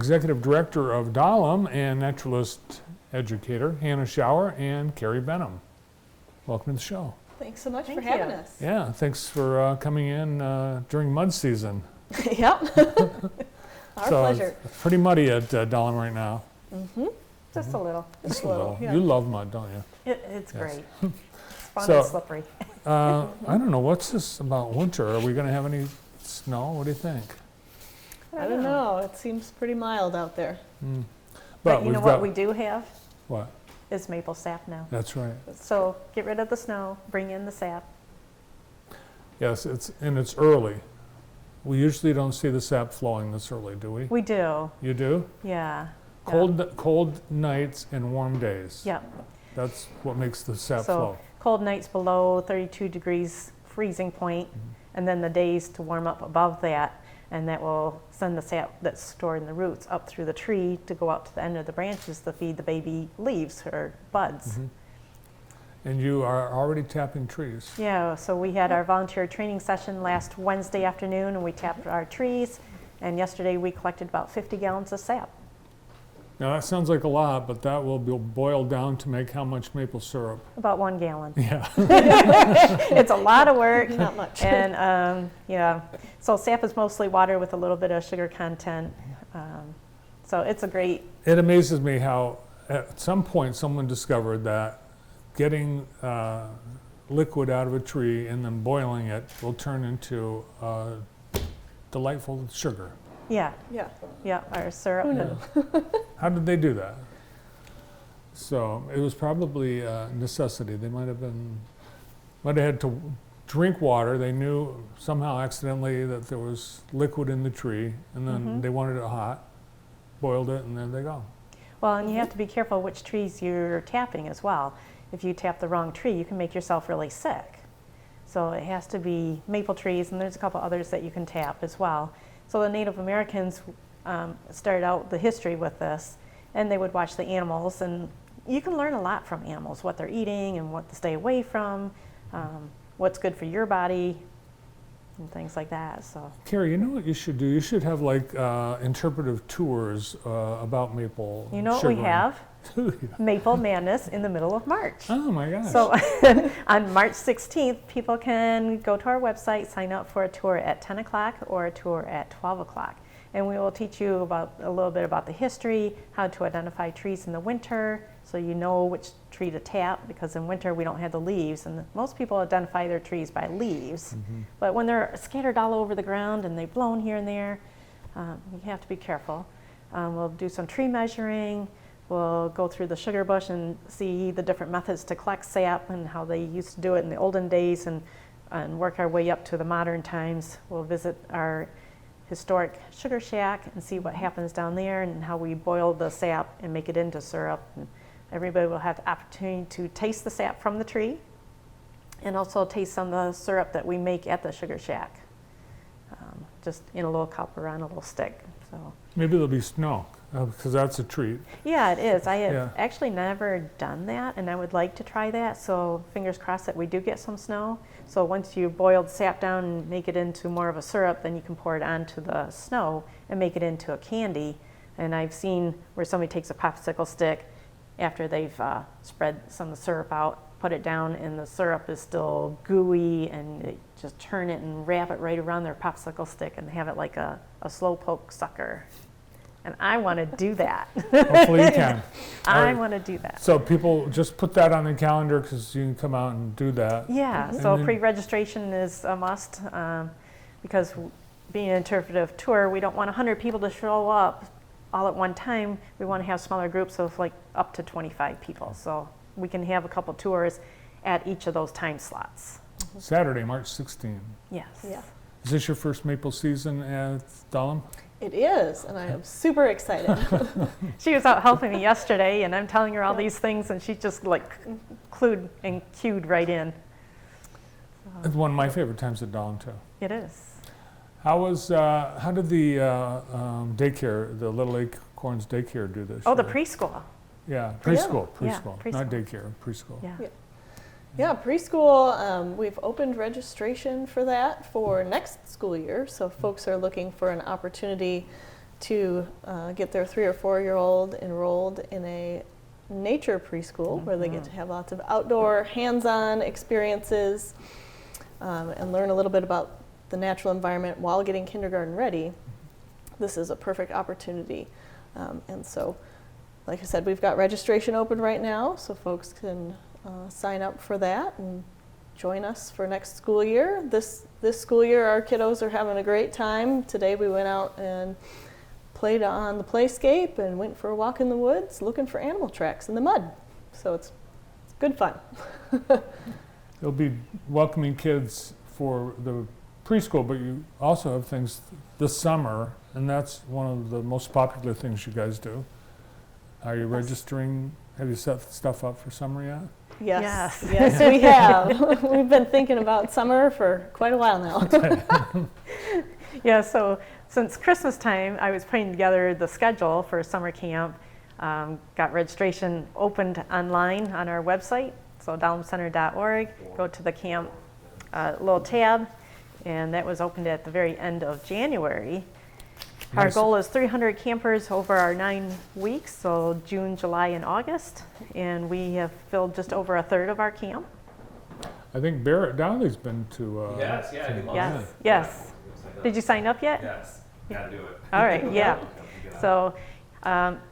Executive Director of Dahlem and naturalist educator Hannah Schauer and Carrie Benham. Welcome to the show. Thanks so much for having us. Yeah, thanks for coming in during mud season. Yep. Our pleasure. It's pretty muddy at Dahlem right now. Mm-hmm. Just a little. Just a little. Yeah. You love mud, don't you? It's Yes. great. It's fun So- and slippery. I don't know, what's this about winter? Are we going to have any snow? What do you think? I don't know. It seems pretty mild out there. But you we've know got, what we do have What? is maple sap now. That's right. So get rid of the snow, bring in the sap. Yes, it's early. We usually don't see the sap flowing this early, do we? We do, You do? yeah. Cold nights and warm days. Yeah. That's what makes the sap So flow. cold nights below 32 degrees freezing point, and then the days to warm up above that, and that will send the sap that's stored in the roots up through the tree to go out to the end of the branches to feed the baby leaves or buds. And you are already tapping trees. Yeah, so we had our volunteer training session last Wednesday afternoon, and we tapped our trees, and yesterday we collected about 50 gallons of sap. Now that sounds like a lot, but that will be boiled down to make how much maple syrup? About 1 gallon. Yeah. It's a lot of work. Not much. And yeah, so sap is mostly water with a little bit of sugar content. So it's a great, It amazes me how at some point someone discovered that getting liquid out of a tree and then boiling it will turn into delightful sugar. yeah, Yeah. our syrup. Who and- knew? How did they do that? So it was probably a necessity. They might have had to drink water. They knew somehow accidentally that there was liquid in the tree, and then they wanted it hot, boiled it, and there they go. Well, and you have to be careful which trees you're tapping as well. If you tap the wrong tree, you can make yourself really sick. So it has to be maple trees, and there's a couple others that you can tap as well. So the Native Americans started out the history with this, and they would watch the animals, and you can learn a lot from animals, what they're eating and what to stay away from, what's good for your body, and things like that. So Carrie, you know what you should do? You should have like interpretive tours about maple you know what we sugaring. have? Do you? Maple Madness in the middle of March. Oh my gosh. So on March 16th, people can go to our website, sign up for a tour at 10 o'clock or a tour at 12 o'clock. And we will teach you a little bit about the history, how to identify trees in the winter, so you know which tree to tap, because in winter we don't have the leaves, and most people identify their trees by leaves. But when they're scattered all over the ground and they've blown here and there, you have to be careful. We'll do some tree measuring. We'll go through the sugar bush and see the different methods to collect sap and how they used to do it in the olden days, and work our way up to the modern times. We'll visit our historic sugar shack and see what happens down there and how we boil the sap and make it into syrup. And everybody will have the opportunity to taste the sap from the tree and also taste some of the syrup that we make at the sugar shack, just in a little cup or on a little stick. So. Maybe there'll be snow, because that's a treat. Yeah, it is. I have Yeah. actually never done that, and I would like to try that. So fingers crossed that we do get some snow. So once you boil the sap down and make it into more of a syrup, then you can pour it onto the snow and make it into a candy. And I've seen where somebody takes a popsicle stick after they've spread some of the syrup out, put it down, and the syrup is still gooey, and they just turn it and wrap it right around their popsicle stick and have it like a slow poke sucker. And I want to do that. Hopefully you can. I want to do that. So people just put that on the calendar, because you can come out and do that. Yeah, And so then- pre-registration is a must, because being an interpretive tour, we don't want 100 people to show up all at one time. We want to have smaller groups of like up to 25 people. So we can have a couple tours at each of those time slots. Saturday, March 16. Yes. Yeah. Is this your first maple season at Dahlem? It is, and I am super excited. She was out helping me yesterday, and I'm telling her all these things, and she just like clued and cued right in. It's one of my favorite times at Dahlem too. It is. How did the daycare, the Little Acorns daycare do this Oh, the year? preschool. Yeah, preschool, Yeah, preschool, not daycare, preschool. Yeah. Yeah. Yeah, preschool, we've opened registration for that for next school year. So if folks are looking for an opportunity to get their 3 or 4-year-old enrolled in a nature preschool where they get to have lots of outdoor, hands-on experiences and learn a little bit about the natural environment while getting kindergarten ready. This is a perfect opportunity. And so, like I said, we've got registration open right now, so folks can sign up for that and join us for next school year. This school year, our kiddos are having a great time. Today we went out and played on the playscape and went for a walk in the woods looking for animal tracks in the mud. So it's good fun. You'll be welcoming kids for the preschool, but you also have things this summer, and that's one of the most popular things you guys do. Are you registering? Have you set stuff up for summer yet? Yes, yes, we have. We've been thinking about summer for quite a while now. Yeah, so since Christmas time, I was putting together the schedule for summer camp. Got registration opened online on our website, so dahlemcenter.org. Go to the camp little tab, and that was opened at the very end of January. Our Nice. goal is 300 campers over our 9 weeks, so June, July, and August, and we have filled just over a third of our camp. I think Barrett Dowley's been to. Yes, yeah, he loves Yes, it. yes. Did you sign up yet? Yes, gotta do it. All right, yeah. So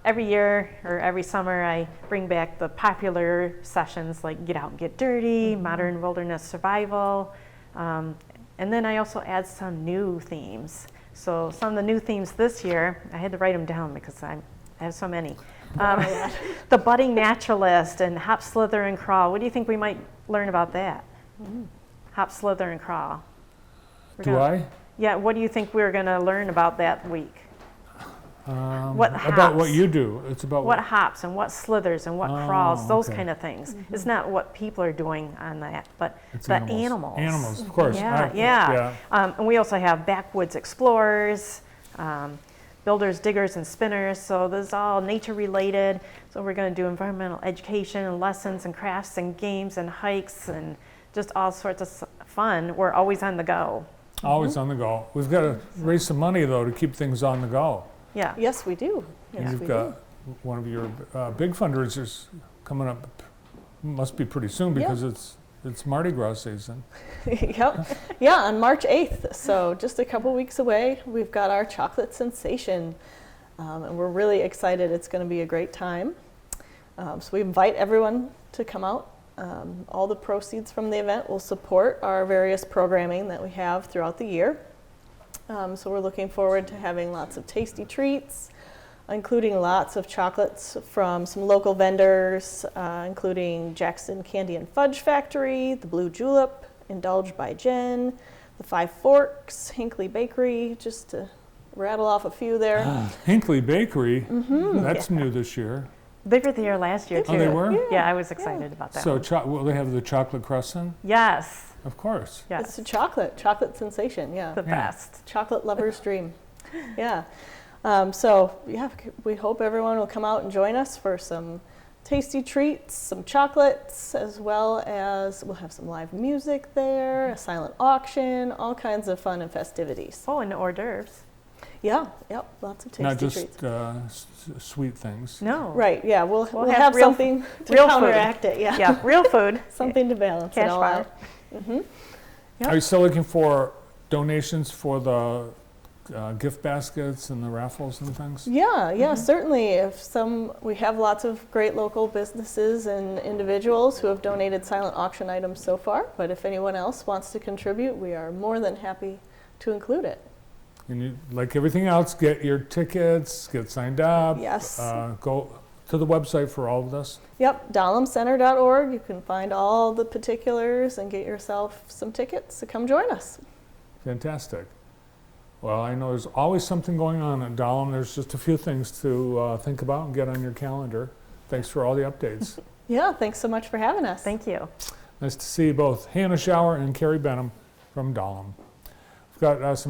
every year or every summer, I bring back the popular sessions like Get Out and Get Dirty, Modern Wilderness Survival, and then I also add some new themes. So some of the new themes this year, I had to write them down because I have so many. The budding naturalist and hop, slither, and crawl. What do you think we might learn about that? Hop, slither, and crawl. Do I? Yeah, what do you think we're going to learn about that week? What about what hops? you do. It's about What hops and what slithers and what crawls, those okay. kind of things. It's not what people are doing on that, but it's the animals. Animals, of course. Yeah, yeah. And we also have backwoods explorers, builders, diggers, and spinners. So this is all nature related. So we're going to do environmental education and lessons and crafts and games and hikes and just all sorts of fun. We're always on the go. Always on the go. We've got to raise some money, though, to keep things on the go. Yeah. Yes, we do. Yes, You've we got one of your big fundraisers coming up, must be pretty soon because it's Mardi Gras season. do. Yep. Yeah, on March 8th, so just a couple weeks away, we've got our chocolate sensation, and we're really excited. It's going to be a great time. So we invite everyone to come out. All the proceeds from the event will support our various programming that we have throughout the year. So we're looking forward to having lots of tasty treats, including lots of chocolates from some local vendors, including Jackson Candy and Fudge Factory, the Blue Julep, Indulged by Jen, the Five Forks, Hinckley Bakery, just to rattle off a few there. Hinckley Bakery, that's new this year. They were there last year too. Oh, they were? Yeah, I was excited about that So one. will they have the chocolate croissant? Yes, Of course. It's yes, a chocolate sensation, yeah. the best. Chocolate lover's dream. Yeah. We hope everyone will come out and join us for some tasty treats, some chocolates, as well as we'll have some live music there, a silent auction, all kinds of fun and festivities. Oh, and hors d'oeuvres. Yeah, yep, lots of tasty Not just treats. sweet things. No. Right, yeah, we'll We'll have have real- something to real food. counteract it, yeah. Yeah, real food. Something to balance it Cash all bar. out. Mhm. Yep. Are you still looking for donations for the gift baskets and the raffles and things? Yeah, certainly. We have lots of great local businesses and individuals who have donated silent auction items so far, but if anyone else wants to contribute, we are more than happy to include it. And you, like everything else, get your tickets, get signed up. Yes. Go to the website for all of this. Yep, dahlemcenter.org. You can find all the particulars and get yourself some tickets to come join us. Fantastic. Well, I know there's always something going on at Dahlem. There's just a few things to think about and get on your calendar. Thanks for all the updates. Yeah, thanks so much for having us. Thank you. Nice to see both Hannah Schauer and Carrie Benham from Dahlem. We've got some